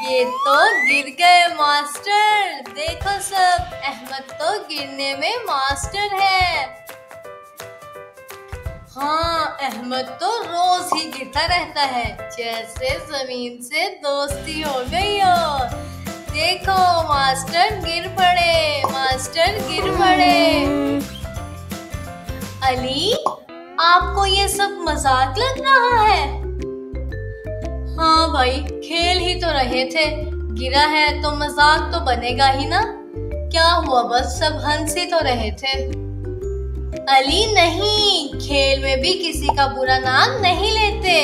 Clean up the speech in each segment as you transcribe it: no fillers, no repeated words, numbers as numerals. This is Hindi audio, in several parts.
ये तो गिर गए मास्टर। देखो सब, अहमद तो गिरने में मास्टर है। हाँ, अहमद तो रोज ही गिरता रहता है, जैसे जमीन से दोस्ती हो गई हो। देखो मास्टर गिर पड़े, मास्टर गिर पड़े। अली, आपको ये सब मजाक लग रहा है? हाँ भाई, खेल ही तो रहे थे। गिरा है तो मजाक तो बनेगा ही ना। क्या हुआ, बस सब हंस ही तो रहे थे। अली नहीं, खेल में भी किसी का बुरा नाम नहीं लेते।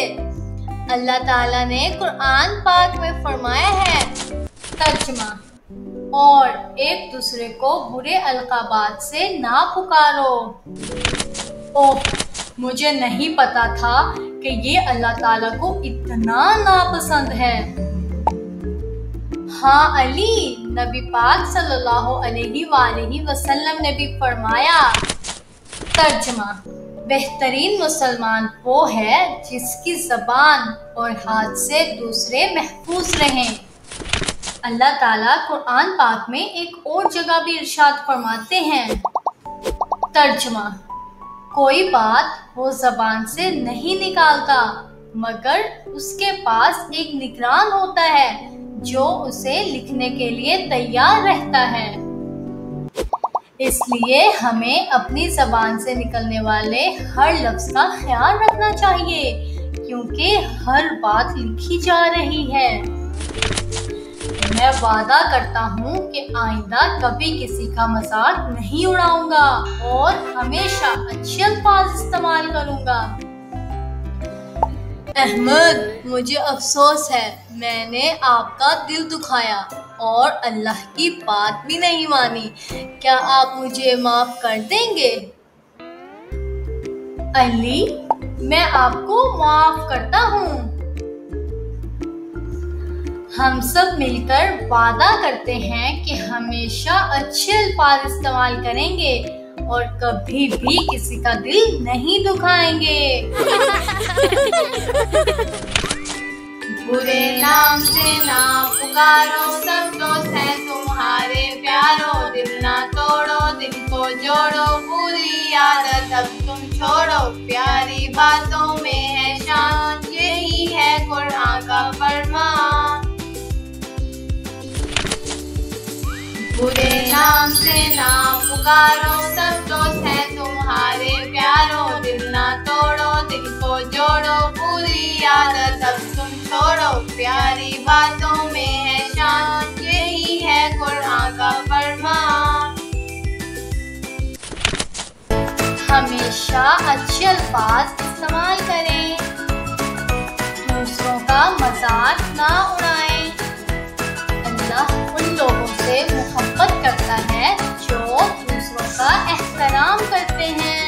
अल्लाह ताला ने कुरान पाक में फरमाया है, तर्जुमा, और एक दूसरे को बुरे अलकाबात से ना पुकारो। ओह, मुझे नहीं पता था कि ये अल्लाह ताला को इतना नापसंद है। हाँ अली, नबी पाक सल्लल्लाहु अलैहि वसल्लम ने भी फरमाया, तर्जुमा, बेहतरीन मुसलमान वो है जिसकी ज़बान और हाथ से दूसरे महफूज रहें। अल्लाह ताला कुरान पाक में एक और जगह भी इरशाद फरमाते हैं, तर्जुमा, कोई बात वो ज़बान से नहीं निकालता मगर उसके पास एक निगरान होता है जो उसे लिखने के लिए तैयार रहता है। इसलिए हमें अपनी ज़बान से निकलने वाले हर लफ्ज़ का ख्याल रखना चाहिए, क्योंकि हर बात लिखी जा रही है। मैं वादा करता हूँ कि आइंदा कभी किसी का मजाक नहीं उड़ाऊंगा और हमेशा अच्छे अल्फाज इस्तेमाल करूंगा। अहमद, मुझे अफसोस है, मैंने आपका दिल दुखाया और अल्लाह की बात भी नहीं मानी। क्या आप मुझे माफ कर देंगे? अली, मैं आपको माफ करता हूँ। हम सब मिलकर वादा करते हैं कि हमेशा अच्छे अल्फाज इस्तेमाल करेंगे और कभी भी किसी का दिल नहीं दुखाएंगे। बुरे नाम से ना पुकारो, सब दोस्त हैं तुम्हारे प्यारो। दिल ना तोड़ो, दिल को जोड़ो, बुरी आदत अब तुम छोड़ो। प्यारी बातों में है शान, यही है कुरान का फरमान। बुरे नाम से ना पुकारो, सब दोस्त हैं तुम्हारे प्यारो। दिल ना तोड़ो, दिल को जोड़ो, बुरी आदत अब तुम छोड़ो। प्यारी बातों में है शान, यही है कुरान का फरमान। हमेशा अच्छे अल्फाज इस्तेमाल करें, दूसरों का मजाक ना उड़ाएं। अल्लाह उन लोगों से मोहब्बत करता है जो दूसरों का एहतराम करते हैं।